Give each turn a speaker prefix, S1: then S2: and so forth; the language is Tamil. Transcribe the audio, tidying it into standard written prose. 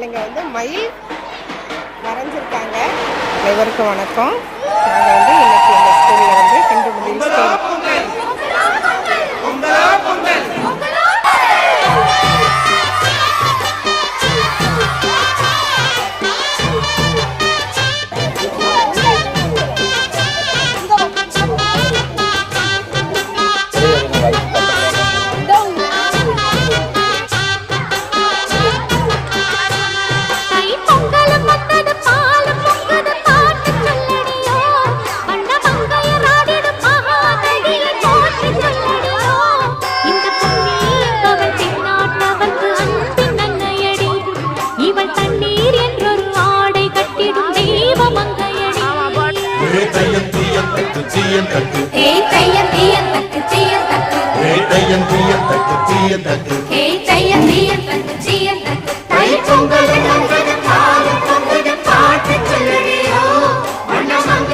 S1: குழந்தைங்க வந்து மயில் வரைஞ்சிருக்காங்க. அனைவருக்கும் வணக்கம். நாங்கள் வந்து இன்னைக்கு இந்த ஸ்கூலில் வந்து கண்டுபிடிச்சு
S2: தக்கு